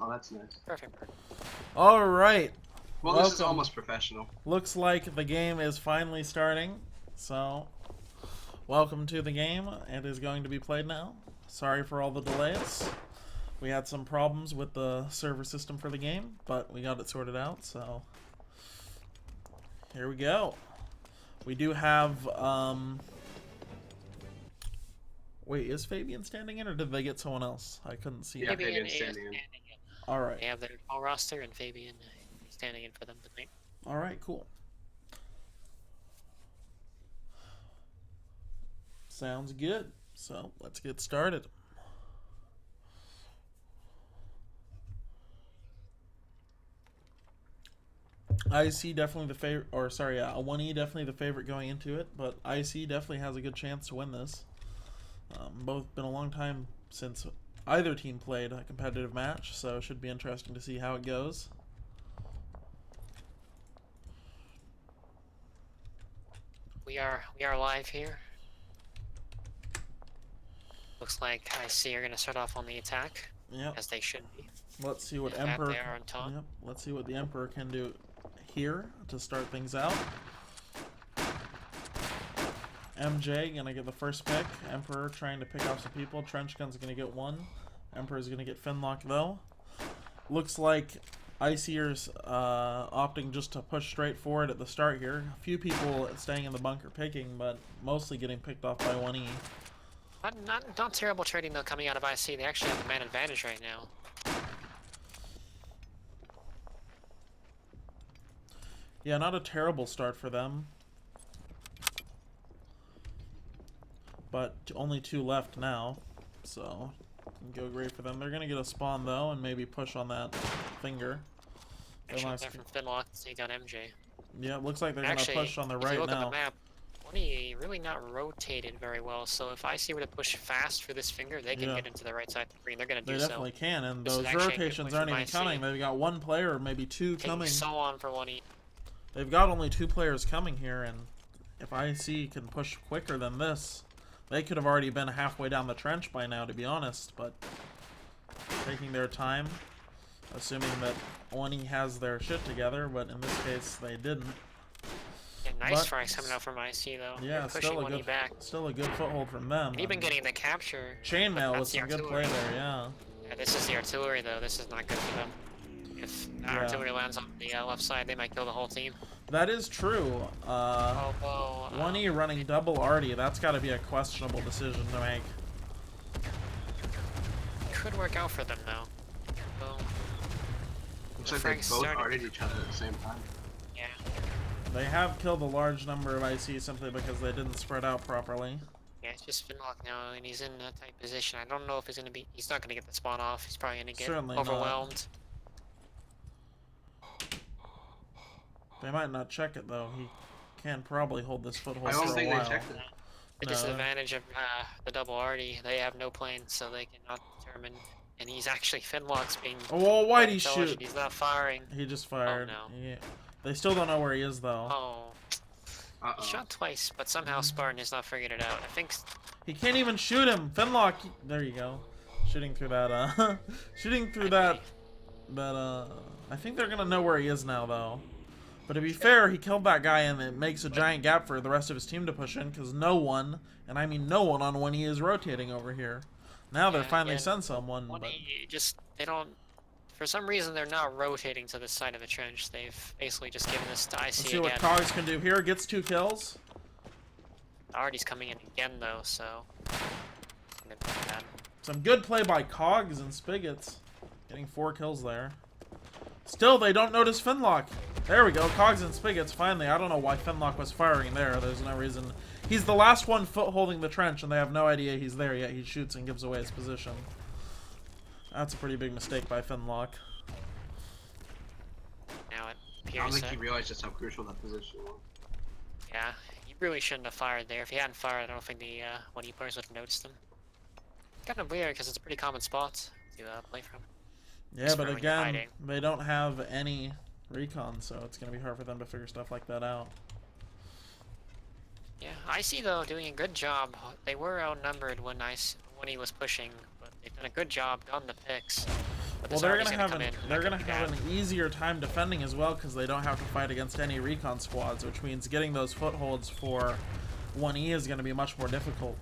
Oh, that's nice. Perfect. All right. Well, this is almost professional. Looks like the game is finally starting. So, welcome to the game. It is going to be played now. Sorry for all the delays. We had some problems with the server system for the game, but we got it sorted out, so here we go. We do have, wait, is Fabian standing in, or did they get someone else? I couldn't see. Yeah, That. Fabian's standing in. All right. They have their all roster, and Fabian standing in for them tonight. All right, cool. Sounds good. So, let's get started. IC definitely the favorite, or sorry, yeah, a 1E definitely the favorite going into it, but IC definitely has a good chance to win this. Both been a long time since either team played a competitive match, so it should be interesting to see how it goes. We are live here. Looks like IC are gonna start off on the attack. Yep. As they should be. Let's see what In fact, Emperor. they are on top. Yep. Let's see what the Emperor can do here to start things out. MJ gonna get the first pick. Emperor trying to pick off some people. Trench Gun's gonna get one. Emperor's gonna get Finlock though. Looks like Icier's opting just to push straight forward at the start here. A few people staying in the bunker picking, but mostly getting picked off by 1E. Not terrible trading though coming out of IC. They actually have the man advantage right now. Yeah, not a terrible start for them. But only 2 left now, so can go great for them. They're gonna get a spawn though, and maybe push on that finger. Actually, they're from Finlock to take down MJ. Yeah, looks like they're Actually, gonna push on the if right you look now. at the map, Oni really not rotated very well. So if IC were to push fast for this finger, they can get into the right side of the green. They're gonna do so. They definitely can, and This those is actually a good rotations point aren't from even IC. coming. They've got 1 player, or maybe 2 coming. So on for 1E. They've got only 2 players coming here, and if IC can push quicker than this, they could have already been halfway down the trench by now, to be honest, but taking their time, assuming that Oni has their shit together, but in this case, they didn't. Yeah, nice frags coming out from IC, though. Yeah, still a good foothold from them. And even getting the capture. Chainmail with some good play there, yeah. Yeah, this is the artillery, though. This is not good for them. If artillery lands on the left side, they might kill the whole team. That is true. 1E running double arty, that's got to be a questionable decision to make. Could work out for them, though. So, looks like they both arted each other at the same time. Yeah. They have killed a large number of IC simply because they didn't spread out properly. Yeah, it's just Finlock now, and he's in a tight position. I don't know if he's gonna be. He's not gonna get the spawn off. He's probably gonna get overwhelmed. They might not check it though. He can probably hold this foothold for a while. I don't think they checked it. The disadvantage of the double arty, they have no plane, so they cannot determine. And he's actually Finlock's being. Oh, why'd he shoot? He's not firing. He just fired. Oh, no. Yeah. They still don't know where he is though. Oh. He shot twice, but somehow Spartan has not figured it out. I think he can't even shoot him. Finlock, there you go. Shooting through that. Shooting through that. I think they're gonna know where he is now though. But to be fair, he killed that guy, and it makes a giant gap for the rest of his team to push in, because no one, and I mean no one on 1E is rotating over here. Now they're finally sent someone. But they don't. For some reason, they're not rotating to the side of the trench. They've basically just given this to IC Let's see what Cogs can do here. Gets 2 kills. Arty's coming in again, though, so. Some good play by Cogs and Spigots. Getting 4 kills there. Still, they don't notice Finlock. There we go. Cogs and Spigots, finally. I don't know why Finlock was firing there. There's no reason. He's the last one holding the trench, and they have no idea he's there yet. He shoots and gives away his position. That's a pretty big mistake by Finlock. Now it appears I don't think he realized just how crucial that position was. Yeah, he really shouldn't have fired there. If he hadn't fired, I don't think the 1E players would have noticed him. Kind of weird, because it's a pretty common spot to play from. Yeah, but again, they don't have any recon, so it's going to be hard for them to figure stuff like that out. Yeah, IC though doing a good job. They were outnumbered when he was pushing, but they've done a good job on the picks. But Well, this they're army's gonna gonna have come in. they're That gonna could be have bad. an easier time defending as well because they don't have to fight against any recon squads, which means getting those footholds for 1E is gonna be much more difficult,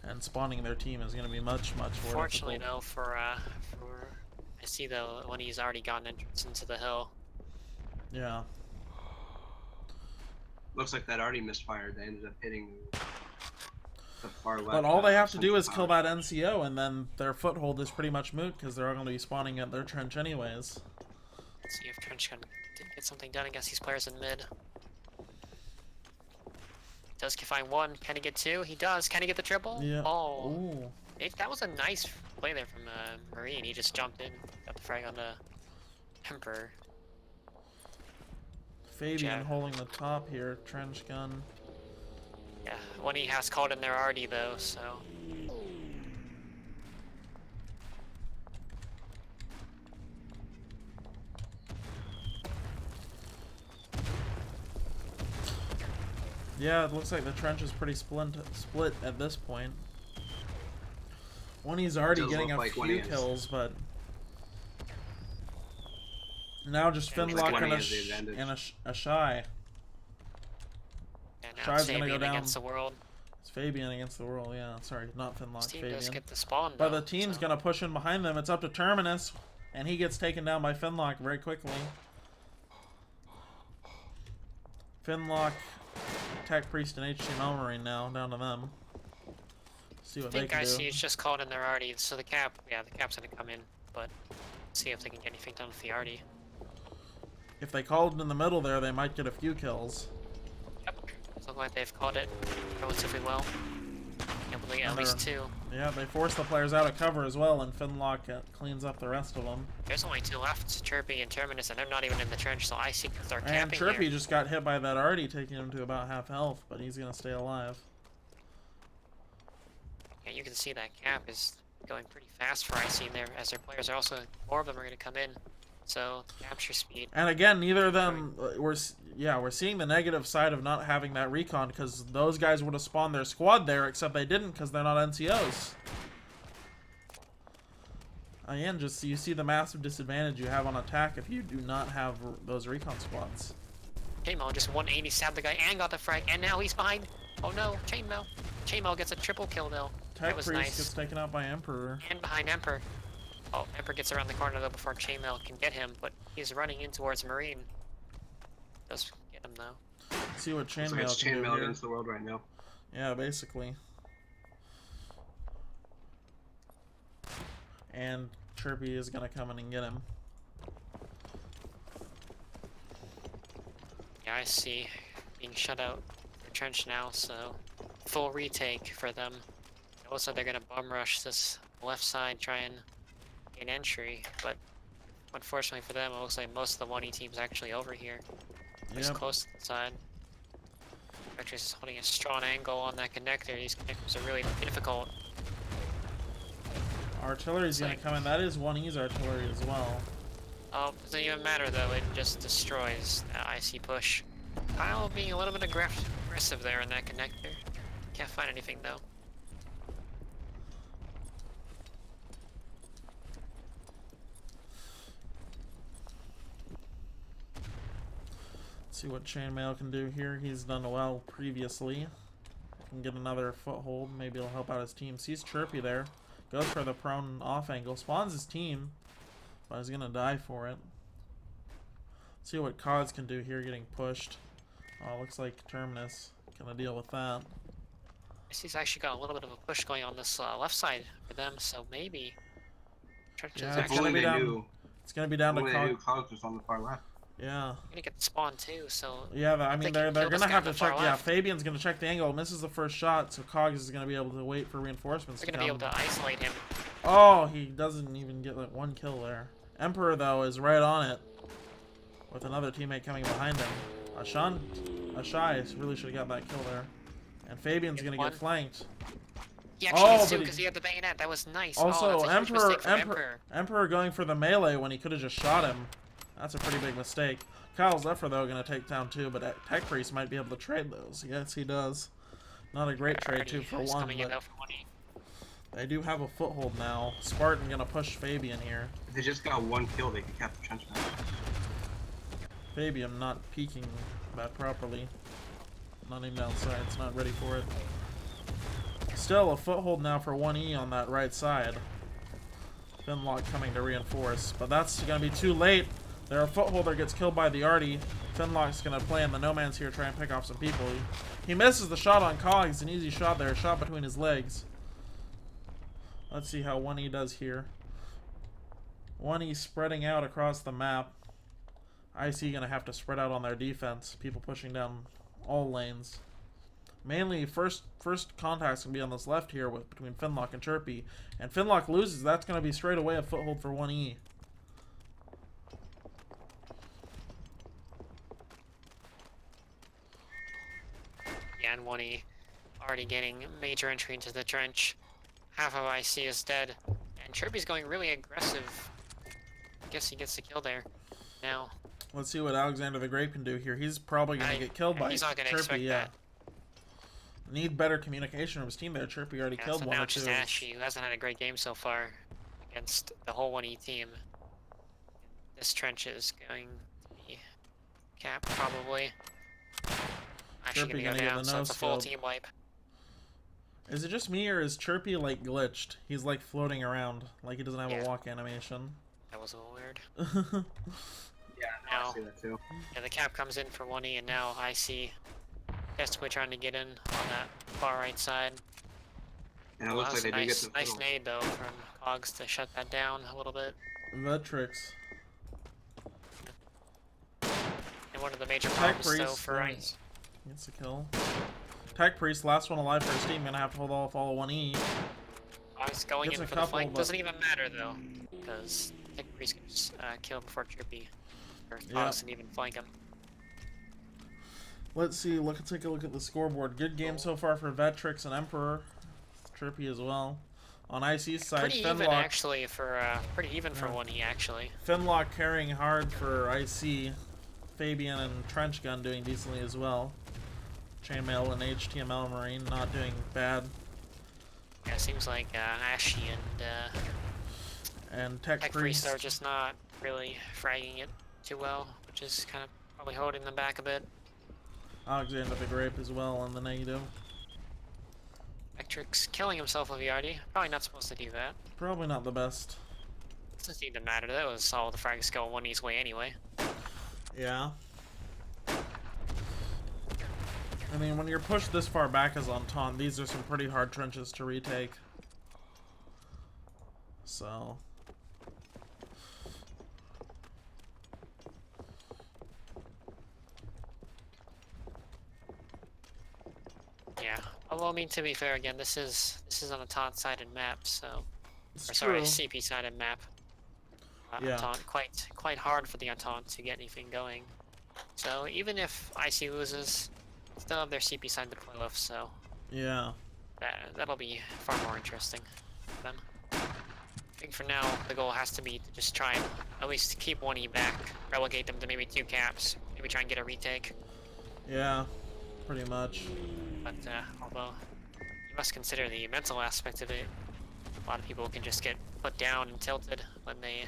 and spawning their team is gonna be much more Fortunately, difficult. though, for I see though when he's already gotten entrance into the hill. Yeah. Looks like that already misfired. They ended up hitting the far left. But all they have to do central is kill tower. that NCO, and then their foothold is pretty much moot because they're all going to be spawning at their trench anyways. Let's see if Trench can get something done against these players in mid. Does he find one? Can he get two? He does. Can he get the triple? Yeah. Oh, Ooh. that was a nice play there from Marine. He just jumped in, got the frag on the Emperor. Fabian Jab. holding the top here. Trench gun. Yeah, one he has called in there already though, so. Yeah, it looks like the trench is pretty split at this point. One he's already Does getting look a like one few is. kills, but now just Yeah, Finlock one and is the advantage. a Shy. Yeah, now Shy's it's gonna go Fabian down. against the world. It's Fabian against the world, yeah. Sorry, not Finlock, This team does Fabian. get the spawn But though, the team's so. gonna push in behind them. It's up to Terminus, and he gets taken down by Finlock very quickly. Finlock, Tech Priest, and HTML Marine now down to them. See I what they think can I do. see it's just called in there already, so the cap, yeah, the cap's gonna come in, but see if they can get anything done with the arty. If they called in the middle there, they might get a few kills. Yep, it's looking like they've called it relatively well. Able to get at least two. Yeah, they force the players out of cover as well, and Finlock cleans up the rest of them. There's only two left, Chirpy and Terminus, and they're not even in the trench, so I see they're And camping Chirpy here. just got hit by that already, taking him to about half health, but he's gonna stay alive. Yeah, you can see that cap is going pretty fast for IC there, as their players are also, more of them are going to come in. So, capture speed. And again, neither of them, we're seeing the negative side of not having that recon, because those guys would have spawned their squad there, except they didn't because they're not NCOs. Again, just you see the massive disadvantage you have on attack if you do not have those recon squads. Chainmail just 180 stabbed the guy and got the frag, and now he's behind. Oh no, Chainmail. Chainmail gets a triple kill though. Tech That was Priest nice. gets taken out by Emperor. And behind Emperor. Oh, Emperor gets around the corner though before Chainmail can get him, but he's running in towards Marine. Does get him though. See what Looks like Chainmail it's can do chainmail here. against the world right now. Yeah, basically. And Chirpy is gonna come in and get him. Yeah, I see. Being shut out. They're trenched now, so full retake for them. It looks like they're gonna bum rush this left side, try and gain entry, but unfortunately for them, it looks like most of the 1E team's actually over here. At least Yep. close to the side. Vector's is holding a strong angle on that connector. These connectors are really difficult. Artillery's gonna come in. That is 1E's artillery as well. Oh, doesn't even matter though, it just destroys that IC push. Kyle being a little bit aggressive there in that connector. Can't find anything though. See what Chainmail can do here. He's done well previously. Can get another foothold. Maybe it'll help out his team. Sees Chirpy there. Goes for the prone off angle. Spawns his team. But he's gonna die for it. See what Cause can do here, getting pushed. Oh, looks like Terminus gonna deal with that. He's actually got a little bit of a push going on this left side for them, so maybe Trench Yeah, is it's actually gonna Only be they down. knew. It's gonna be down to Only they knew Cog. Cogs was on the far left. Yeah. gonna get the spawn too, so Yeah, I If mean they they're can kill this gonna guy have on to the far check. Yeah, left. Fabian's gonna check the angle. Misses the first shot, so Cogs is gonna be able to wait for reinforcements they're to gonna be come. able to isolate him. Oh, he doesn't even get like one kill there. Emperor though is right on it, with another teammate coming behind him. Ashai really should have got that kill there, and Fabian's gonna One. get flanked. He actually Oh, needs to but because he had the bayonet. That was nice. Also, oh, that's a huge mistake from Emperor going for the melee when he could have just shot him. That's a pretty big mistake. Kyle Zephyr though gonna take down two, but Tech Priest might be able to trade those. Yes, he does. Not a great trade 2 for He's one, coming in but though for 1E. They do have a foothold now. Spartan gonna push Fabian here. If they just got one kill, they could cap the trench now. Fabian not peeking that properly. Not even outside, it's not ready for it. Still a foothold now for 1E on that right side. Finlock coming to reinforce, but that's gonna be too late. Their footholder gets killed by the Artie. Finlock's gonna play in the no man's here, try and pick off some people. He misses the shot on Cogs, an easy shot there, shot between his legs. Let's see how 1E does here. 1E spreading out across the map. IC gonna have to spread out on their defense. People pushing down all lanes. Mainly first contact's gonna be on this left here with between Finlock and Chirpy. And Finlock loses, that's gonna be straight away a foothold for 1E. Yeah, and 1E already getting major entry into the trench. Half of IC is dead. And Chirpy's going really aggressive. I guess he gets the kill there. Now. Let's see what Alexander the Great can do here. He's probably gonna get killed by he's not gonna Chirpy, expect yeah. that. Need better communication from his team there. Chirpy already Yeah, killed so one now or it's two. just Ashy, who hasn't had a great game so far against the whole 1E team. This trench is going to be capped, probably. Actually gonna go down, so it's a full team wipe. Is it just me, or is Chirpy, like, glitched? He's, like, floating around, like he doesn't have a Yeah. walk animation. That was a little weird. Yeah, no, I see that too. Yeah, the cap comes in for 1E, and now I see Testway trying to get in on that far right side. And it Well, looks that like was they a do get the nice foothold. nade, though, from Cogs to shut that down a little bit. Vetrix. And one of the major Tech problems, though, Priest for gets the kill. Tech Priest, last one alive for his team, gonna have to hold off all 1E. Cogs going Gets in a for the couple, flank. but- Doesn't even matter, though, because Tech Priest can just kill him before Chirpy. Or Cogs Yeah. can even flank him. Let's see, take a look at the scoreboard. Good game so far for Vetrix and Emperor. Chirpy as well. On IC's side, Pretty even, Finlock. actually, for pretty even for Yeah. 1E, actually. Finlock carrying hard for IC. Fabian and Trench Gun doing decently as well. Chainmail and HTML Marine not doing bad. Yeah, it seems like Ashy And Tech Tech Priest. Priest are just not really fragging it too well, which is kind of probably holding them back a bit. Alexander the Grape as well on the negative. Vectrix killing himself with VRD. Probably not supposed to do that. Probably not the best. Doesn't even matter. That was all the frags go 1E's way anyway. Yeah. I mean, when you're pushed this far back as on taunt, these are some pretty hard trenches to retake. So... Yeah. Although, I mean, to be fair, again, this is on a taunt-sided map, so... It's Or sorry, true. CP-sided map. Yeah. Entente, quite hard for the Entente to get anything going. So even if IC loses, still have their CP side to play with, so Yeah. that'll be far more interesting for them. I think for now, the goal has to be to just try and at least keep 1E back, relegate them to maybe 2 caps, maybe try and get a retake. Yeah. Pretty much. But although you must consider the mental aspect of it, a lot of people can just get put down and tilted when they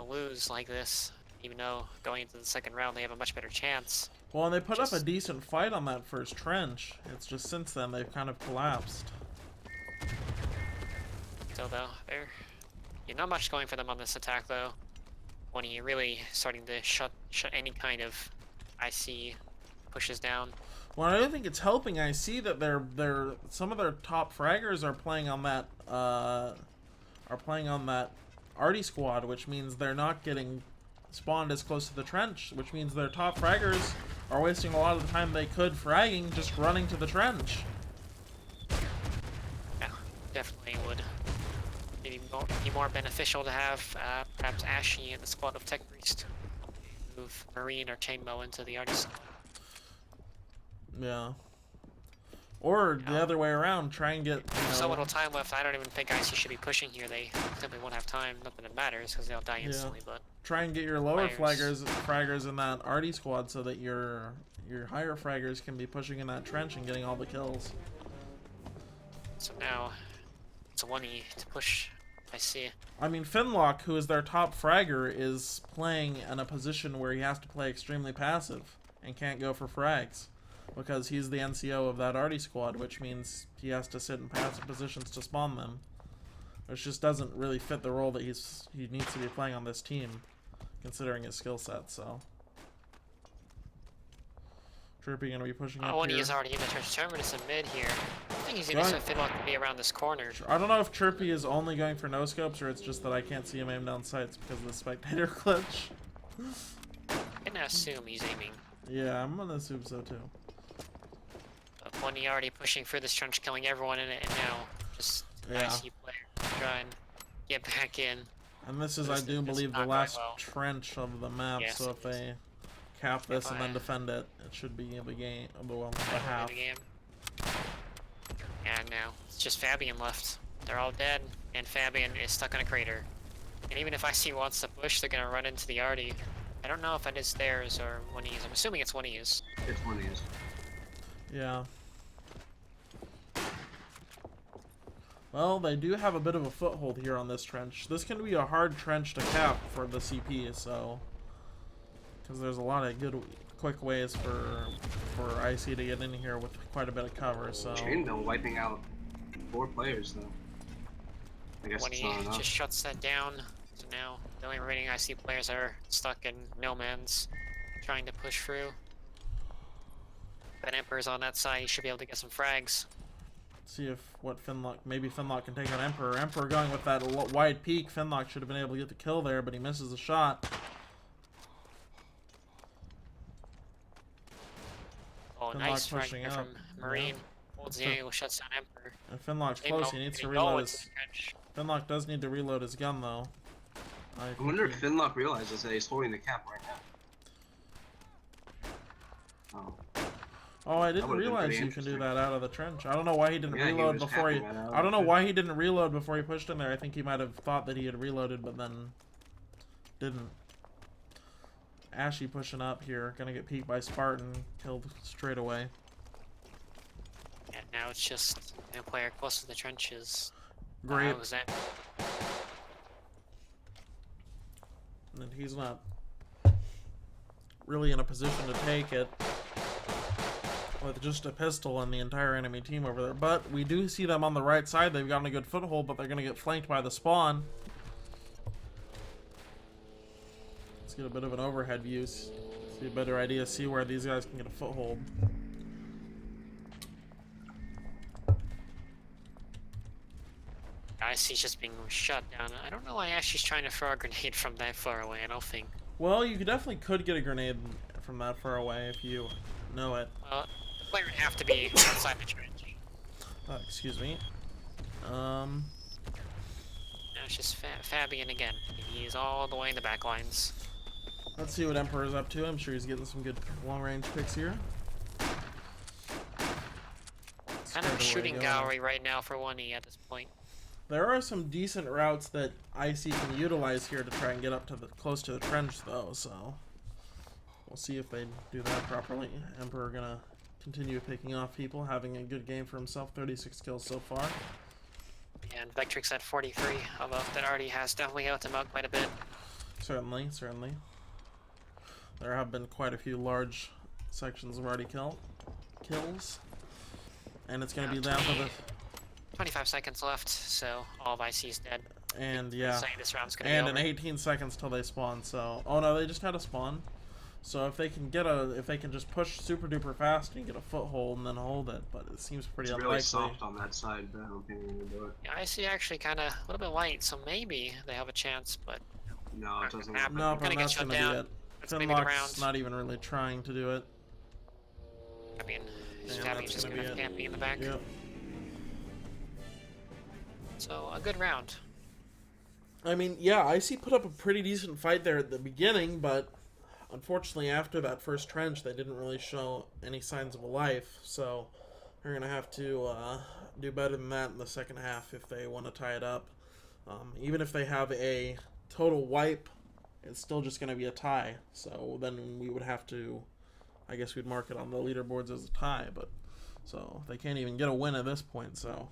lose like this, even though going into the second round they have a much better chance. Well, and they put up a Just- decent fight on that first trench. It's just since then they've kind of collapsed. So though, you're not much going for them on this attack though. When you're really starting to shut any kind of IC pushes down. Well, I don't think it's helping. I see that some of their top fraggers are playing on that Artie squad, which means they're not getting spawned as close to the trench, which means their top fraggers are wasting a lot of the time they could fragging just running to the trench. Yeah, definitely would maybe be more beneficial to have perhaps Ashy in the squad of Tech Priest. Move Marine or Chainmail into the Artie squad. Yeah. Or the Yeah. other way around, try and get, So little time left, I don't even think IC should be pushing here. They simply won't have time. Not that it matters, because they'll die instantly, but... try and get your lower Players. fraggers in that Artie squad so that your higher fraggers can be pushing in that trench and getting all the kills. So now, It's a 1E to push. I see. I mean, Finlock, who is their top fragger, is playing in a position where he has to play extremely passive and can't go for frags because he's the NCO of that arty squad, which means he has to sit in passive positions to spawn them, which just doesn't really fit the role that he needs to be playing on this team, considering his skill set. So, Chirpy gonna be pushing up One here. is already in the trench. Terminus in mid here. I think he's gonna Finlock to be around this corner. I don't know if Chirpy is only going for no scopes or it's just that I can't see him aim down sights because of the spectator glitch. I'm gonna assume he's aiming. Yeah, I'm gonna assume so too. But 1E already pushing through this trench, killing everyone in it, and now just IC player trying to get back in. And this is, I do believe, the last trench of the map, yes, so if they cap this and then defend it, it should be the game, well, the half. And now it's just Fabian left. They're all dead, and Fabian is stuck in a crater. And even if IC wants to push, they're gonna run into the arty. I don't know if it is theirs or 1E's. I'm assuming it's 1E's. It's 1E's. Yeah. Well, they do have a bit of a foothold here on this trench. This can be a hard trench to cap for the CP, so... Because there's a lot of good, quick ways for IC to get in here with quite a bit of cover, so... Chainmail wiping out 4 players, though. I guess it's not enough. Just shuts that down. So now the only remaining IC players are stuck in no man's, trying to push through. But Emperor's on that side. He should be able to get some frags. See if what Finlock, maybe Finlock can take on Emperor. Emperor going with that wide peak. Finlock should have been able to get the kill there, but he misses the shot. Oh, Finlock nice pushing frag up. from Marine. Yeah. Holds the angle, shuts down Emperor. And Finlock's close. He needs to reload his. Finlock does need to reload his gun though. I wonder if Finlock realizes that he's holding the cap right now. Oh. Oh, I didn't realize you can do that out of the trench. I don't know why he didn't reload before he. I don't know why he didn't reload before he pushed in there. I think he might have thought that he had reloaded, but then didn't. Ashy pushing up here, gonna get peeked by Spartan, killed straight away. And now it's just a player close to the trenches. Great. And he's not really in a position to take it with just a pistol and the entire enemy team over there. But we do see them on the right side. They've gotten a good foothold, but they're going to get flanked by the spawn. Let's get a bit of an overhead view. See a better idea. See where these guys can get a foothold. IC's just being shut down. I don't know why Ashy's trying to throw a grenade from that far away. I don't think. Well, you definitely could get a grenade from that far away if you know it. Well, the player would have to be outside the trench. Excuse me. Now it's just Fabian again. He's all the way in the back lines. Let's see what Emperor's up to. I'm sure he's getting some good long-range picks here. Kind of a shooting gallery right now for 1E at this point. There are some decent routes that IC can utilize here to try and get up to the close to the trench, though. So we'll see if they do that properly. Emperor gonna continue picking off people, having a good game for himself. 36 kills so far. And Vectrix at 43, although that already has definitely helped him out quite a bit. Certainly, certainly. There have been quite a few large sections of already kills. And it's going to be down to the... 25 seconds left, so all of IC's dead. And yeah, this round's gonna and be in 18 seconds till they spawn, so... Oh no, they just had a spawn. So if they can get if they can just push super duper fast and get a foothold and then hold it, but it seems pretty unlikely. It's really soft on that side, but I don't think they're gonna do it. Yeah, IC actually kind of a little bit light, so maybe they have a chance, but... No, it doesn't happen. No, We're but that's gonna be it. Finlock's not even really trying to do it. I mean, Yeah, Fabian's just gonna have camping in the back. Yep. So, a good round. I mean, yeah, IC put up a pretty decent fight there at the beginning, but unfortunately after that first trench, they didn't really show any signs of a life, so they're going to have to do better than that in the second half if they want to tie it up. Even if they have a total wipe, it's still just going to be a tie, so then we would have to, I guess we'd mark it on the leaderboards as a tie, but so they can't even get a win at this point, so...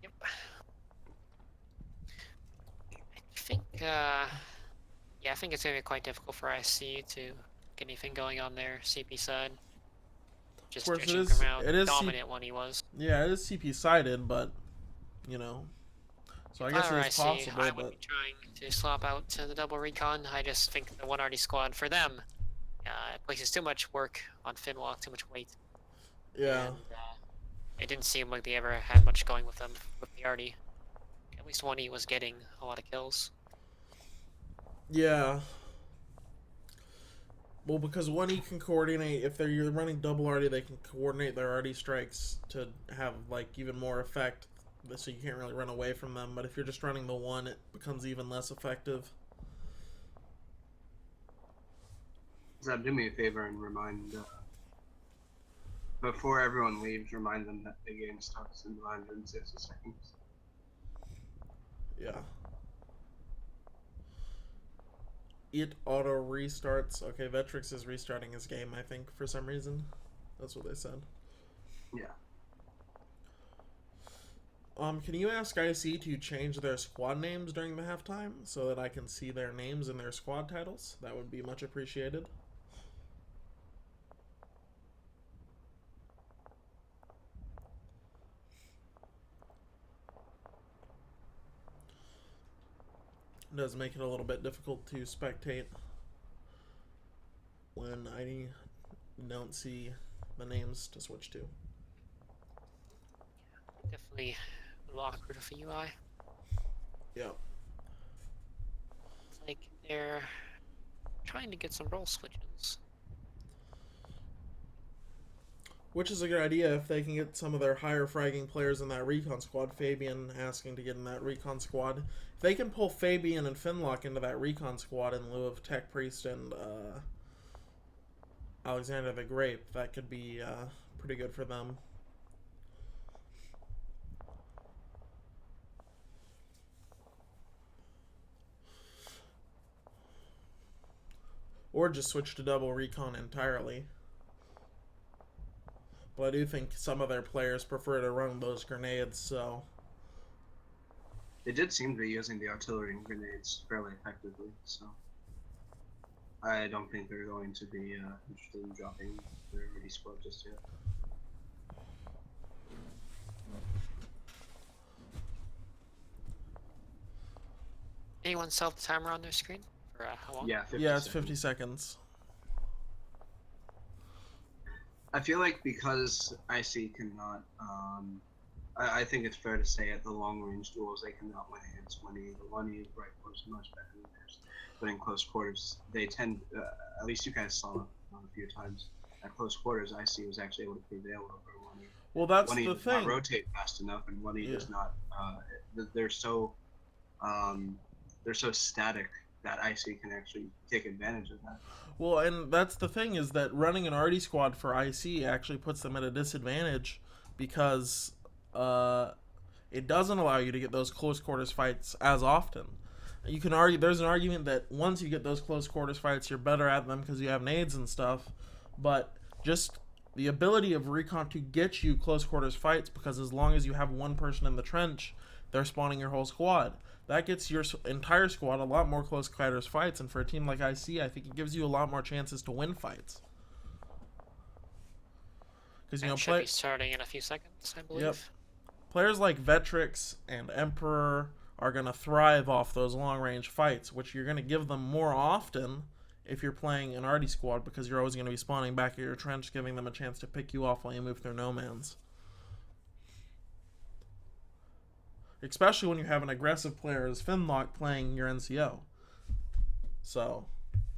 Yep. yeah, I think it's gonna be quite difficult for IC to get anything going on their CP side. Of Just course, judging from how it is dominant one he was. yeah, it is CP sided, but you know, so I If guess I it were is IC, possible. I would But be trying to swap out to the double recon. I just think the 1RD squad for them it places too much work on Finwalk, too much weight, yeah, and it didn't seem like they ever had much going with them with the RD. At least 1E was getting a lot of kills. yeah. Well, because one E can coordinate. If you're running double RD, they can coordinate their RD strikes to have like even more effect. So you can't really run away from them. But if you're just running the one, it becomes even less effective. Zeb, do me a favor and remind, before everyone leaves, remind them that the game starts in 160 seconds. Yeah. It auto restarts. Okay, Vetrix is restarting his game, I think, for some reason. That's what they said. Yeah. Can you ask IC to change their squad names during the halftime so that I can see their names and their squad titles? That would be much appreciated. It does make it a little bit difficult to spectate when I don't see the names to switch to. Definitely a lot awkward for UI. Yeah. It's like they're trying to get some role switches. Which is a good idea if they can get some of their higher fragging players in that recon squad. Fabian asking to get in that recon squad. If they can pull Fabian and Finlock into that recon squad in lieu of Tech Priest and Alexander the Grape, that could be pretty good for them. Or just switch to double recon entirely. But I do think some of their players prefer to run those grenades, so... They did seem to be using the artillery and grenades fairly effectively, so... I don't think they're going to be interested in dropping their ready squad just yet. Anyone saw the timer on their screen? For how long? Yeah, 50 yeah, it's seconds. 50 seconds. I feel like because IC cannot, I think it's fair to say at the long range duels they cannot win against 1E. The 1E rifle is much better than theirs. But in close quarters, they tend, at least you guys saw it a few times, at close quarters IC was actually able to prevail over 1E. Well, that's 1E the does not thing. rotate fast enough, and 1E does not, they're so static that IC can actually take advantage of that. Well, and that's the thing, is that running an RD squad for IC actually puts them at a disadvantage because it doesn't allow you to get those close quarters fights as often. You can argue, there's an argument that once you get those close quarters fights, you're better at them because you have nades and stuff, but just the ability of recon to get you close quarters fights, because as long as you have one person in the trench, they're spawning your whole squad. That gets your entire squad a lot more close quarters fights, and for a team like IC, I think it gives you a lot more chances to win fights. Because Should be starting in a few seconds, I believe. Yep. Players like Vetrix and Emperor are going to thrive off those long-range fights, which you're going to give them more often if you're playing an RD squad, because you're always going to be spawning back at your trench, giving them a chance to pick you off while you move through no-mans. Especially when you have an aggressive player as Finlock playing your NCO. So,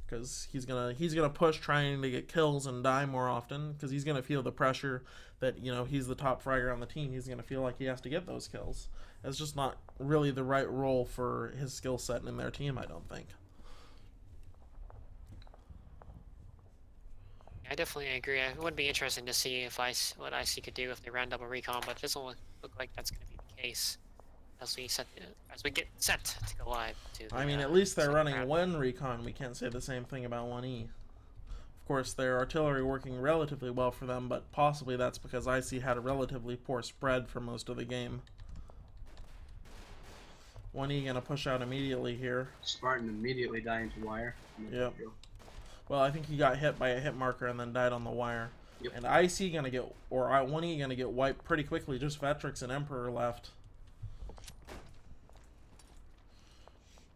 because he's gonna push trying to get kills and die more often, because he's gonna feel the pressure that, you know, he's the top fragger on the team. He's gonna feel like he has to get those kills. It's just not really the right role for his skill set in their team, I don't think. I definitely agree. It would be interesting to see if what IC could do if they ran double recon, but it doesn't look like that's going to be the case as we get set to go live. I mean, at least they're running one recon. We can't say the same thing about 1E. Of course, their artillery working relatively well for them, but possibly that's because IC had a relatively poor spread for most of the game. 1E gonna push out immediately here. Spartan immediately dying to wire. Yep. Well, I think he got hit by a hit marker and then died on the wire. Yep. And IC gonna get, or 1E gonna get wiped pretty quickly. Just Vetrix and Emperor left.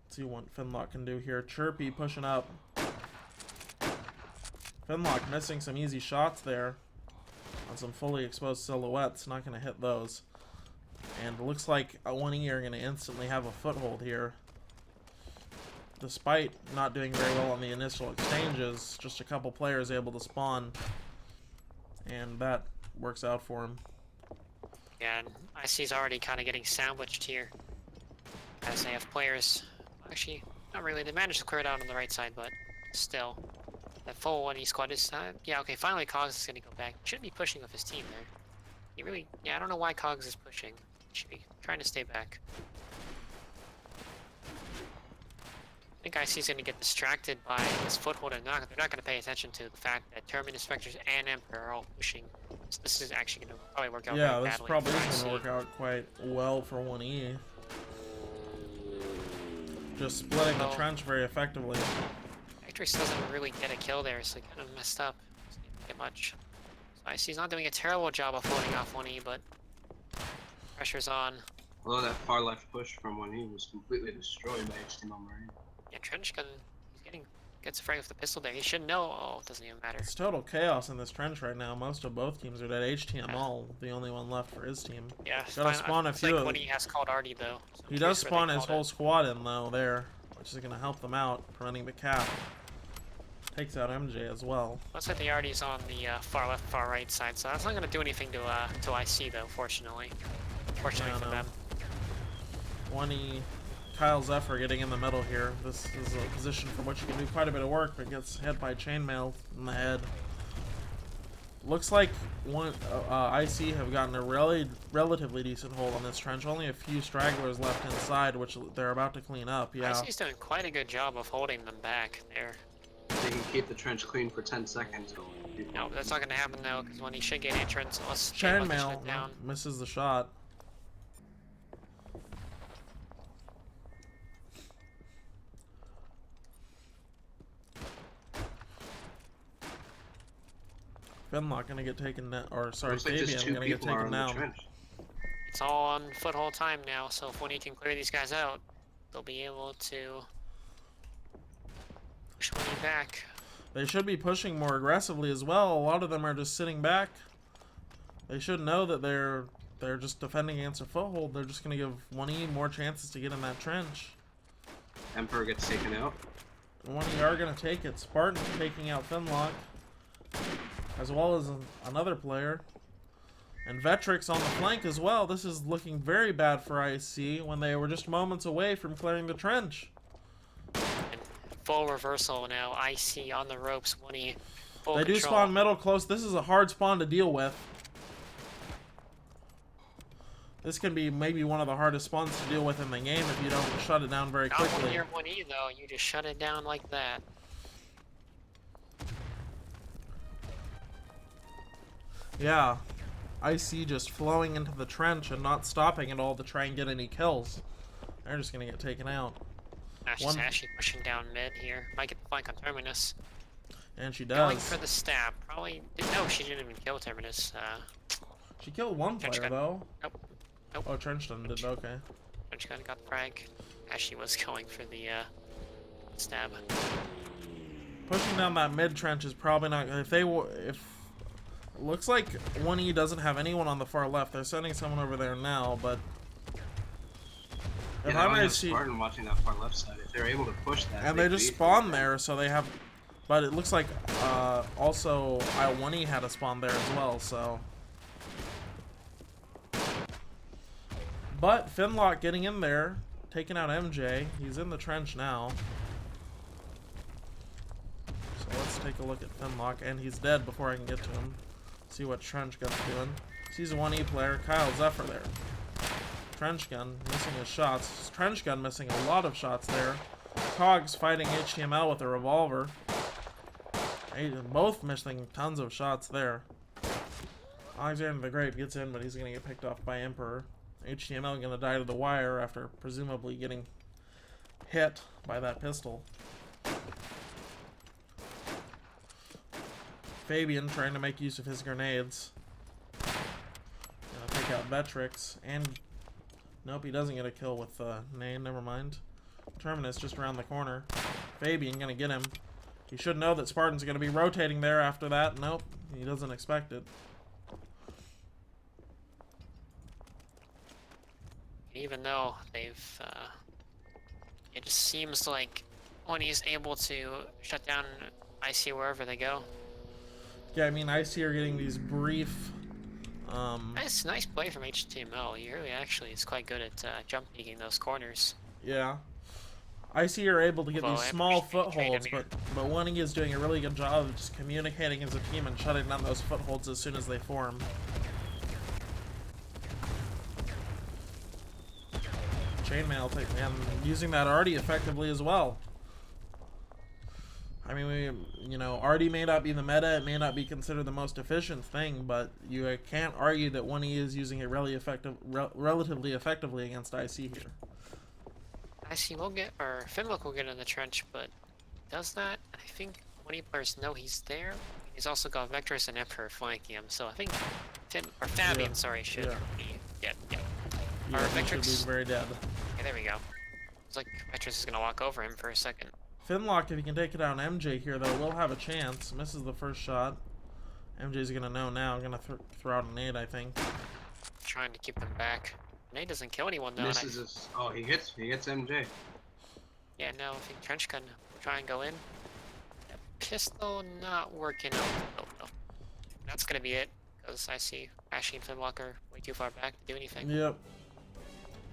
Let's see what Finlock can do here. Chirpy pushing up. Finlock missing some easy shots there on some fully exposed silhouettes. Not gonna hit those. And it looks like 1E are gonna instantly have a foothold here. Despite not doing very well on the initial exchanges, just a couple players able to spawn, and that works out for him. Yeah, and IC's already kind of getting sandwiched here, as they have players. Actually, not really. They managed to clear it out on the right side, but still, that full 1E squad is. Yeah, okay. Finally, Cogs is gonna go back. Shouldn't be pushing with his team there. He really. Yeah, I don't know why Cogs is pushing. He should be trying to stay back. I think IC's going to get distracted by this foothold, and they're not going to pay attention to the fact that Terminus Spectres and Emperor are all pushing. So this is actually going to probably work out Yeah, very this badly probably for is going IC. to work out quite well for 1E. Just splitting the trench very effectively. Matrix doesn't really get a kill there, so kind of messed up. Doesn't even get much. So IC's not doing a terrible job of holding off 1E, but pressure's on. Although that far left push from 1E was completely destroyed by HTML Marine. Yeah, Trench Gun, gets a frag with the pistol there. He should know. Oh, it doesn't even matter. It's total chaos in this trench right now. Most of both teams are dead. HTML, the only one left for his team. Yeah, Gotta spawn a few. Like when he has called Artie though. So He does spawn his whole squad in though there, which is going to help them out, preventing the cap. Takes out MJ as well. Looks like the Artie's on the far left, far right side, so that's not going to do anything to IC though. Fortunately for them. 1E. Kyle Zephyr getting in the middle here. This is a position from which you can do quite a bit of work, but gets hit by chainmail in the head. Looks like IC have gotten a relatively decent hold on this trench. Only a few stragglers left inside, which they're about to clean up. Yeah. IC's doing quite a good job of holding them back there. They can keep the trench clean for 10 seconds. No, that's not going to happen though, because when he should get entrance, unless Chainmail misses the shot. Finlock gonna get taken down, or sorry, Fabian gonna get taken down. It's all on foothold time now, so if 1E can clear these guys out, they'll be able to push 1E back. They should be pushing more aggressively as well. A lot of them are just sitting back. They should know that they're just defending against a foothold. They're just gonna give 1E more chances to get in that trench. Emperor gets taken out. 1E are gonna take it. Spartan taking out Finlock, as well as another player. And Vetrix on the flank as well. This is looking very bad for IC when they were just moments away from clearing the trench. And full reversal now. IC on the ropes. 1E full They do control. spawn middle close. This is a hard spawn to deal with. This can be maybe one of the hardest spawns to deal with in the game if you don't shut it down very Not quickly. when you're 1E though. You just shut it down like that. Yeah, IC just flowing into the trench and not stopping at all to try and get any kills. They're just gonna get taken out. She's actually pushing down mid here. Might get the flank on Terminus. And she Going does. for the stab. Probably. No, she didn't even kill Terminus. She killed one player though. Nope. Nope. Oh, Trenchton did. Okay. Trench Gun got the frag. Ashley was going for the stab. Pushing down that mid trench is probably not. If looks like 1E doesn't have anyone on the far left. They're sending someone over there now, but if I'm a Spartan watching that far left side, if they're able to push that, and they just spawn there, so they have. But it looks like also I1E had a spawn there as well. So, but Finlock getting in there, taking out MJ. He's in the trench now. So let's take a look at Finlock, and he's dead before I can get to him. See what Trench Gun's doing. Sees a 1E player, Kyle Zephyr there. Trench Gun missing his shots. Trench Gun missing a lot of shots there. Cogs fighting HTML with a revolver. Both missing tons of shots there. Alexander the Great gets in, but he's gonna get picked off by Emperor. HTML gonna die to the wire after presumably getting hit by that pistol. Fabian trying to make use of his grenades. Gonna take out Vetrix, and nope, he doesn't get a kill with Nane, never mind. Terminus just around the corner. Fabian gonna get him. He should know that Spartan's gonna be rotating there after that. Nope, he doesn't expect it. Even though they've, it just seems like when he's able to shut down IC wherever they go. Yeah, I mean, IC are getting these brief. Nice play from HTML. He really actually is quite good at jump peeking those corners. Yeah. IC are able to get Although these I small appreciate footholds, trading but Winning is doing a really good job of just communicating as a team and shutting down those footholds as soon as they form. Chainmail and using that Artie effectively as well. I mean, you know, Artie may not be the meta, it may not be considered the most efficient thing, but you can't argue that Winnie is using it really relatively effectively against IC here. IC will get, or Finlook will get in the trench, but does that? I think Winnie players know he's there. He's also got Vectors and Emperor flanking him, so I think Fabian, sorry, should be dead. Yeah. Yeah, Or he should Vectrix. be very dead. Okay, there we go. It's like Vectors is gonna walk over him for a second. Finlock, if he can take it down MJ here, though, will have a chance. Misses the first shot. MJ's gonna know now. Gonna throw out a nade, I think. Trying to keep them back. Nate doesn't kill anyone though. Misses his, oh, he hits MJ. Yeah, no, I think Trench can try and go in. That pistol not working out. Oh no. That's gonna be it, because I see Ashy and Finlock are way too far back to do anything. Yep.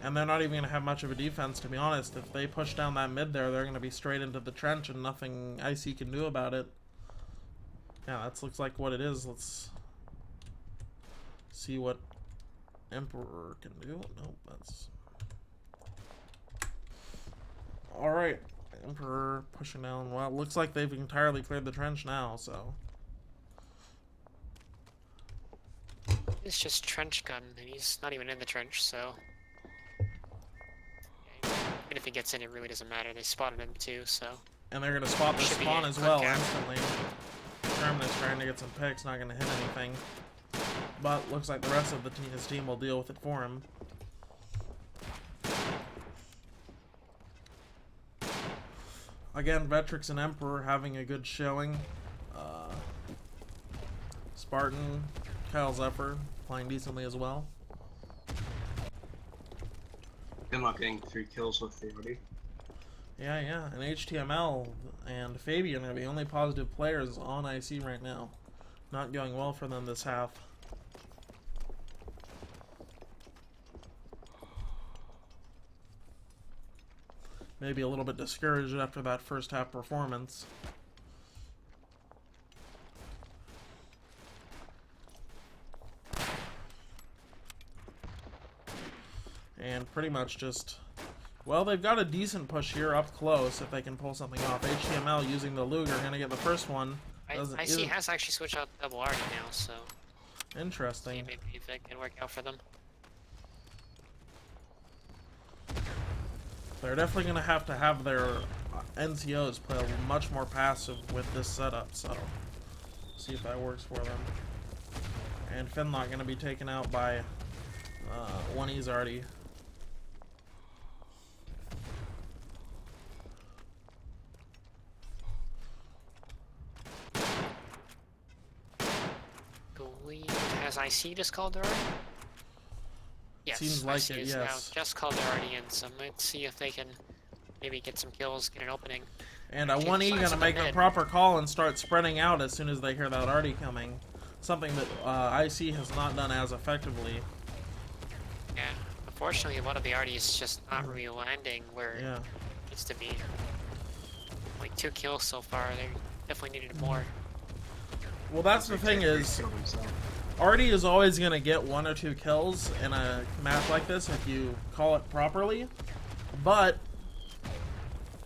And they're not even going to have much of a defense, to be honest. If they push down that mid there, they're going to be straight into the trench and nothing IC can do about it. Yeah, that looks like what it is. Let's see what Emperor can do. Nope, that's... Alright, Emperor pushing down. Well, it looks like they've entirely cleared the trench now, so... It's just Trench Gun, and he's not even in the trench, so... Even if he gets in, it really doesn't matter. They spotted him too, so... And they're going to spot the Should be spawn a as quick well cap. instantly. Terminus trying to get some picks, not going to hit anything. But looks like the rest of his team will deal with it for him. Again, Vetrix and Emperor having a good showing. Spartan, Kyle Zephyr playing decently as well. I'm not getting 3 kills with the Artie. Yeah, and HTML and Fabian are the only positive players on IC right now. Not going well for them this half. Maybe a little bit discouraged after that first half performance. And pretty much just... Well, they've got a decent push here up close if they can pull something off. HTML using the Luger, gonna get the first one. IC has actually switched out to double Artie now, so... Interesting. Maybe if it can work out for them. They're definitely going to have their NCOs play much more passive with this setup, so see if that works for them. And Finlock going to be taken out by one he's already. Has IC just called her already? Yes, Seems like IC it, is yes. now just called her already in, so let's see if they can maybe get some kills, get an opening. And a Actually, 1E fires going to up the make a mid. proper call and start spreading out as soon as they hear that Artie coming. Something that IC has not done as effectively. Yeah, unfortunately, a lot of the Artie is just not really landing where Yeah. it needs to be. Like 2 kills so far, they definitely needed more. Well, that's the thing is, Killed himself. Artie is always going to get 1 or 2 kills in a match like this if you call it properly. But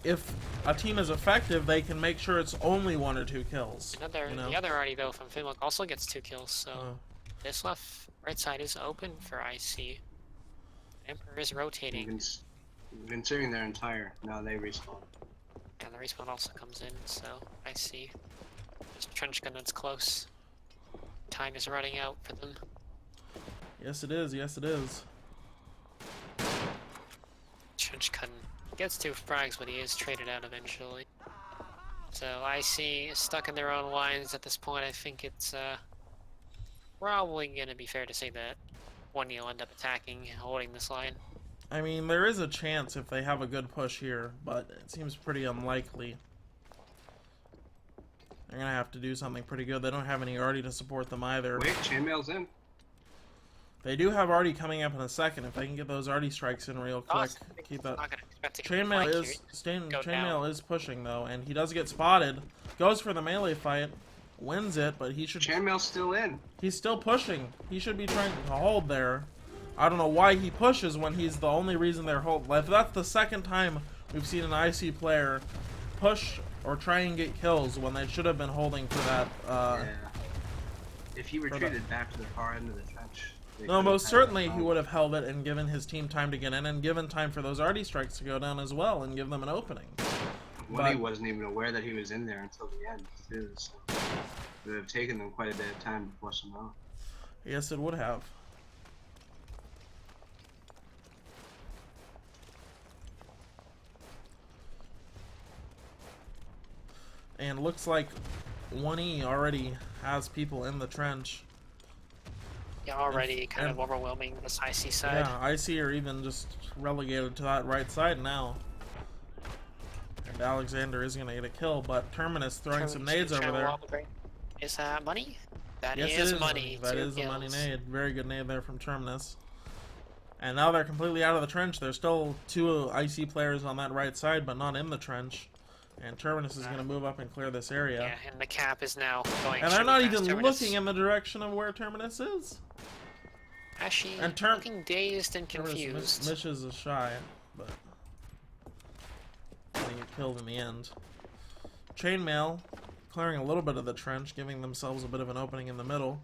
if a team is effective, they can make sure it's only 1 or 2 kills. The other Artie though from Finlook also gets 2 kills, so Oh. this right side is open for IC. Emperor is You've rotating. been, been sitting there entire. Now they respawn. And the respawn also comes in, so I see. Just trench gun that's close. Time is running out for them. Yes, it is. Yes, it is. Trench gun gets 2 frags, but he is traded out eventually. So I see stuck in their own lines at this point. I think it's probably gonna be fair to say that one will end up attacking, holding this line. I mean, there is a chance if they have a good push here, but it seems pretty unlikely. They're gonna have to do something pretty good. They don't have any Artie to support them either. Wait, chainmail's in. They do have Artie coming up in a second. If they can get those Artie strikes in real quick, Awesome. keep that. Not gonna expect to Chainmail flank is here. Go Chainmail down. is pushing though, and he does get spotted. Goes for the melee fight, wins it, but he should. Chainmail's still in. He's still pushing. He should be trying to hold there. I don't know why he pushes when he's the only reason they're holding. If that's the second time we've seen an IC player push or try and get kills when they should have been holding for that. Yeah. If he retreated back to the far end of the trench. they No, could've most had certainly that he fight. would have held it and given his team time to get in and given time for those Artie strikes to go down as well and give them an opening. Woody but- wasn't even aware that he was in there until the end, too. So it would have taken them quite a bit of time to flush him out. Yes, it would have. And looks like 1E already has people in the trench. Yeah, already kind and- of overwhelming this IC side. Yeah, IC are even just relegated to that right side now. And Alexander is going to get a kill, but Terminus throwing some nades over there. Is that money? That Yes, is it is money. That 2 is a money kills. nade. Very good nade there from Terminus. And now they're completely out of the trench. There's still 2 IC players on that right side, but not in the trench. And Terminus is going to move up and clear this area. Yeah, and the cap is now going. And they're not past even Terminus. looking in the direction of where Terminus is. Actually, and looking dazed and Terminus confused. misses a shy, but they get killed in the end. Chainmail clearing a little bit of the trench, giving themselves a bit of an opening in the middle.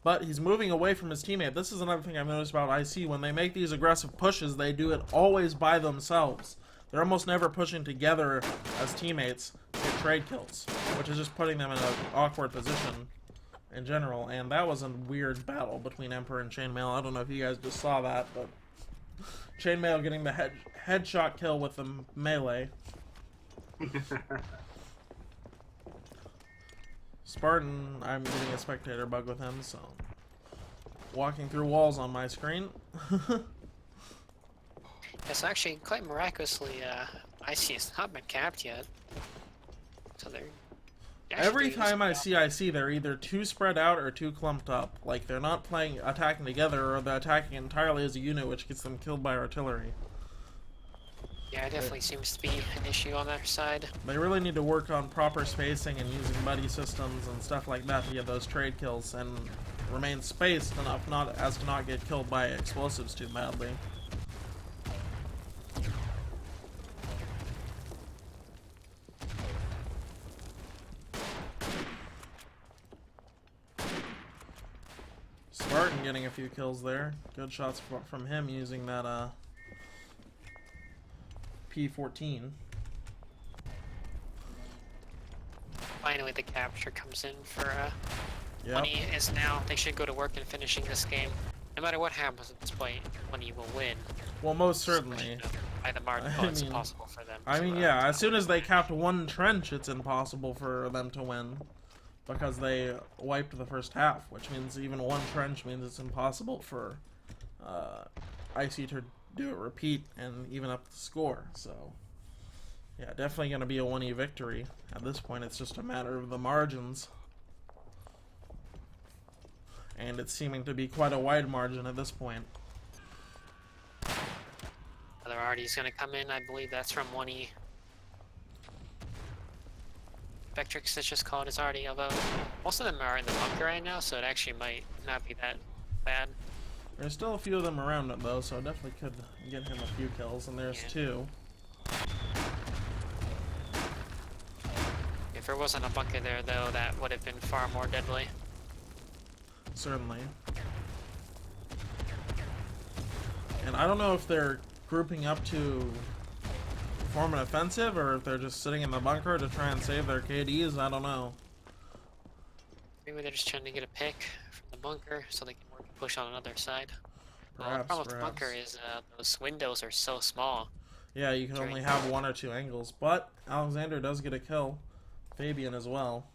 But he's moving away from his teammate. This is another thing I've noticed about IC. When they make these aggressive pushes, they do it always by themselves. They're almost never pushing together as teammates to get trade kills, which is just putting them in an awkward position in general. And that was a weird battle between Emperor and Chainmail. I don't know if you guys just saw that, but Chainmail getting the headshot kill with the melee. Spartan, I'm getting a spectator bug with him, so walking through walls on my screen. It's actually quite miraculously, IC has not been capped yet. So they're Every actually time I using see IC, they're either too spread out or too clumped up. Like they're not attacking together, or they're attacking entirely as a unit, which gets them killed by artillery. Yeah, it definitely seems to be an issue on their side. They really need to work on proper spacing and using buddy systems and stuff like that to get those trade kills and remain spaced enough as to not get killed by explosives too badly. Spartan getting a few kills there. Good shots from him using that P14. Finally, the capture comes in for Yep. Money is now. They should go to work in finishing this game. No matter what happens at this point, Money will win. Well, most certainly. By the margin, I it's mean- impossible for them. I to, mean, yeah, as soon as they capped one trench, it's impossible for them to win. Because they wiped the first half, which means even one trench means it's impossible for IC to do a repeat and even up the score. So, yeah, definitely going to be a 1E victory. At this point, it's just a matter of the margins. And it's seeming to be quite a wide margin at this point. Another Artie's gonna come in. I believe that's from 1E. Vectrix is just called his Artie, although most of them are in the bunker right now, so it actually might not be that bad. There's still a few of them around it, though, so definitely could get him a few kills, and there's Yeah. 2. If there wasn't a bunker there, though, that would have been far more deadly. Certainly. And I don't know if they're grouping up to form an offensive or if they're just sitting in the bunker to try and save their KDs. I don't know. Maybe they're just trying to get a pick from the bunker so they can work and push on another side. Well, the Perhaps, problem with the perhaps. bunker is those windows are so small. Yeah, you can That's only right. have 1 or 2 angles, but Alexander does get a kill. Fabian as well.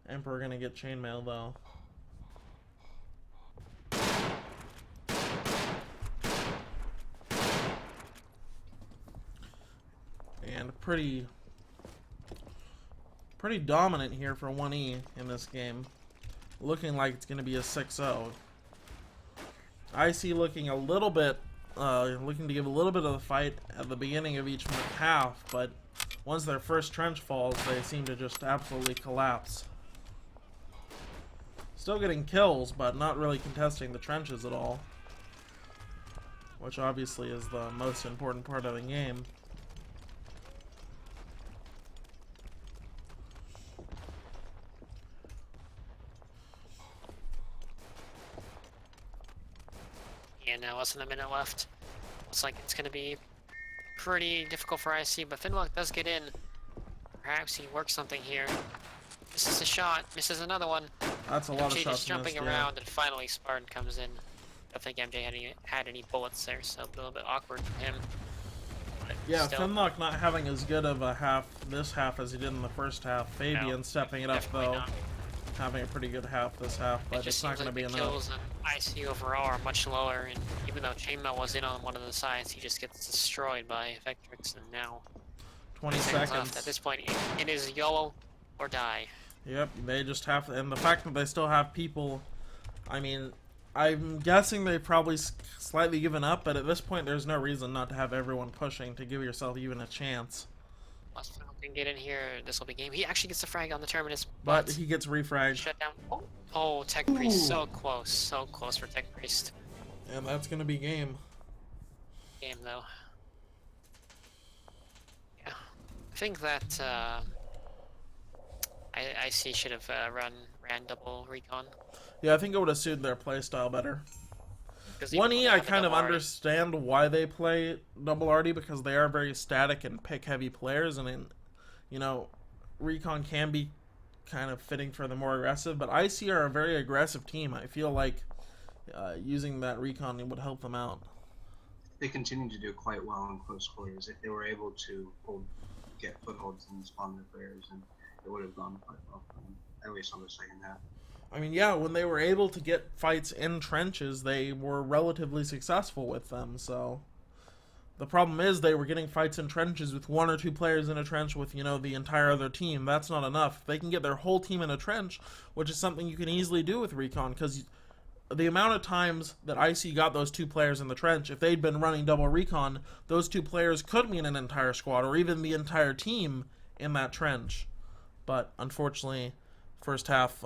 Emperor gonna get chainmail though. And pretty dominant here for 1E in this game. Looking like it's gonna be a 6-0. IC looking a little bit, looking to give a little bit of the fight at the beginning of each half, but once their first trench falls, they seem to just absolutely collapse. Still getting kills, but not really contesting the trenches at all, which obviously is the most important part of the game. And now less than a minute left. Looks like it's going to be pretty difficult for IC, but Finlock does get in. Perhaps he works something here. Misses a shot, misses another one. That's a lot of MJ shots just jumping missed, around, and finally Spartan comes in. I don't think MJ had any bullets there, so a little bit awkward for him. But Yeah, still, Finlock not having as good of a half this half as he did in the first half. Fabian No, stepping it up definitely though, not. having a pretty good half this half, It but just it's not seems going to like be the enough. kills on IC overall are much lower, and even though Chainmail was in on one of the sides, he just gets destroyed by Vectrix, and now 20 left. seconds. At this point, it is YOLO or die. Yep, they just have, and the fact that they still have people, I mean, I'm guessing they've probably slightly given up, but at this point there's no reason not to have everyone pushing to give yourself even a chance. Unless Phil can get in here, this will be game. He actually gets the frag on the Terminus, But he gets refragged, shut down. Oh, Tech Priest, so close for Tech Priest. and that's going to be game. Game though. Yeah, I think that I see should have ran double recon. Yeah, I think it would have suited their playstyle better. 'Cause even though 1E, they I have a kind of double RD, understand why they play double RD because they are very static and pick heavy players, and in, you know, recon can be kind of fitting for the more aggressive. But IC are a very aggressive team. I feel like using that recon would help them out. They continue to do quite well in close quarters. If they were able to get footholds and spawn their players, and it would have gone quite well for them, at least on the second half. I mean, yeah, when they were able to get fights in trenches, they were relatively successful with them, so... The problem is they were getting fights in trenches with 1 or 2 players in a trench with, you know, the entire other team. That's not enough. If they can get their whole team in a trench, which is something you can easily do with recon, because the amount of times that IC got those 2 players in the trench, if they'd been running double recon, those 2 players could mean an entire squad, or even the entire team in that trench. But, unfortunately, first half,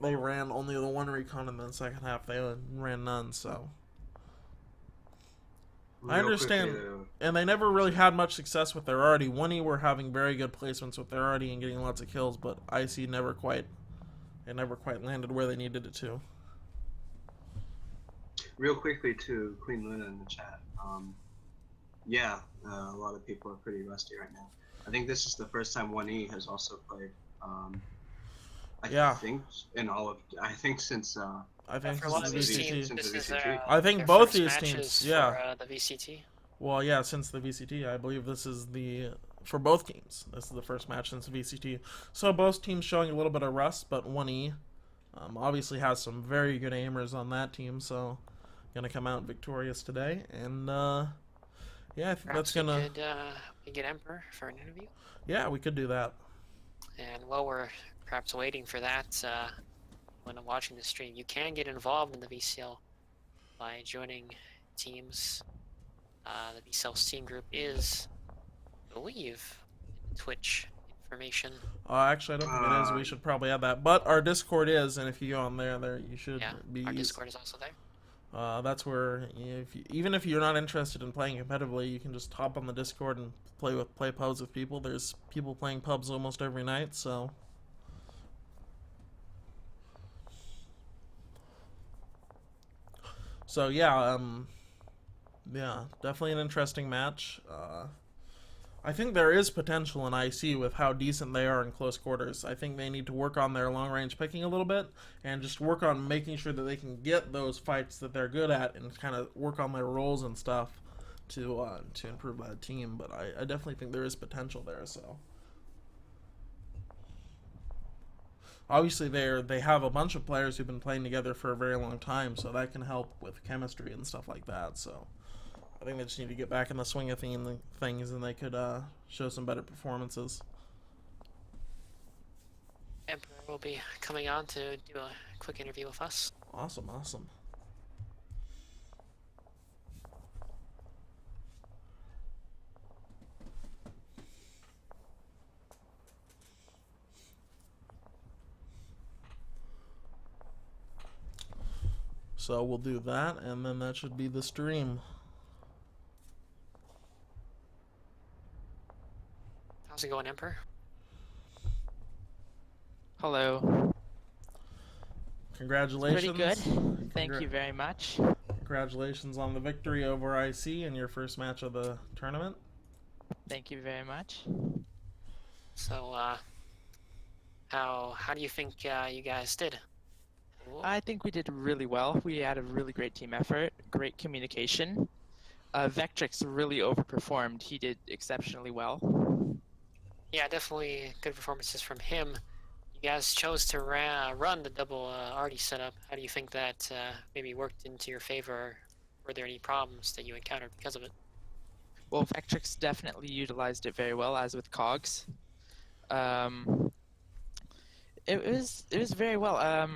they ran only the 1 recon, and then second half they ran none, so... I understand, and they never really had much success with their arty. 1E were having very good placements with their arty and getting lots of kills, but IC never quite landed where they needed it to. Real quickly to Queen Luna in the chat. Yeah, a lot of people are pretty rusty right now. I think this is the first time 1E has also played. I think in all of, I think since I think for a lot of these VCT. teams, Since this the is VCT. their, I think their both first these matches teams, yeah. for, the VCT. Well, yeah, since the VCT, I believe this is for both teams. This is the first match since the VCT. So both teams showing a little bit of rust, but 1E obviously has some very good aimers on that team, so gonna come out victorious today. And yeah, I think Perhaps that's gonna. we get Emperor for an interview. Yeah, we could do that. And while we're perhaps waiting for that, when I'm watching the stream, you can get involved in the VCL by joining teams. The VCL Steam group is, I believe, in Twitch information. Actually, I don't think it is. We should probably add that. But our Discord is, and if you go on there you should Yeah, be. our Discord is also there. That's where, even if you're not interested in playing competitively, you can just hop on the Discord and play pubs with people. There's people playing pubs almost every night, so. So yeah, yeah, definitely an interesting match. I think there is potential in IC with how decent they are in close quarters. I think they need to work on their long range picking a little bit and just work on making sure that they can get those fights that they're good at and kind of work on their roles and stuff to improve that team. But I definitely think there is potential there. So obviously they have a bunch of players who've been playing together for a very long time, so that can help with chemistry and stuff like that. So I think they just need to get back in the swing of things, and they could show some better performances. Emperor will be coming on to do a quick interview with us. Awesome, awesome. So we'll do that, and then that should be the stream. How's it going, Emperor? Hello. Congratulations. Pretty good. Thank you very much. Congratulations on the victory over IC in your first match of the tournament. Thank you very much. So, how do you think you guys did? I think we did really well. We had a really great team effort, great communication. Vectrix really overperformed. He did exceptionally well. Yeah, definitely good performances from him. You guys chose to run the double arty setup. How do you think that maybe worked into your favor? Were there any problems that you encountered because of it? Well, Vectrix definitely utilized it very well, as with Cogs. It was very well.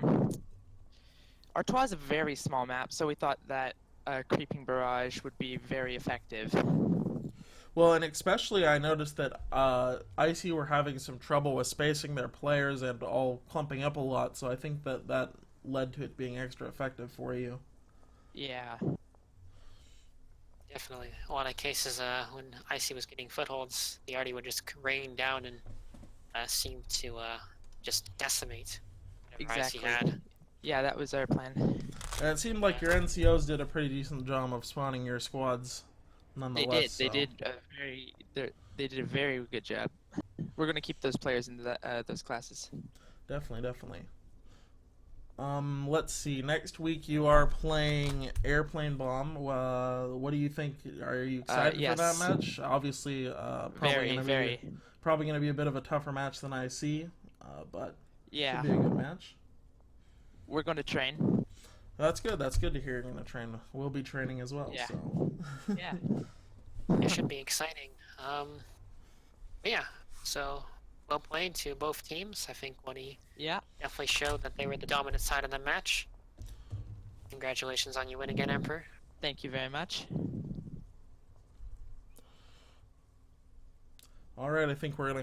Artois is a very small map, so we thought that Creeping Barrage would be very effective. Well, and especially I noticed that IC were having some trouble with spacing their players and all clumping up a lot, so I think that led to it being extra effective for you. Yeah. Definitely. A lot of cases when IC was getting footholds, the arty would just rain down and seem to just decimate whatever Exactly. IC had. Yeah, that was our plan. And it seemed like your NCOs did a pretty decent job of spawning your squads, nonetheless. They did a very good job. We're gonna keep those players in those classes. Definitely. Let's see. Next week you are playing Airplane Bomb. What do you think? Are you excited yes. for that match? Obviously, Very. probably gonna be a bit of a tougher match than IC, but Yeah. should be a good match. We're going to train. That's good. That's good to hear. You're gonna train. We'll be training as well. Yeah. So. Yeah. It should be exciting. Yeah, so well played to both teams. I think Woody Yeah. definitely showed that they were the dominant side of the match. Congratulations on your win again, Emperor. Thank you very much. All right. I think we're gonna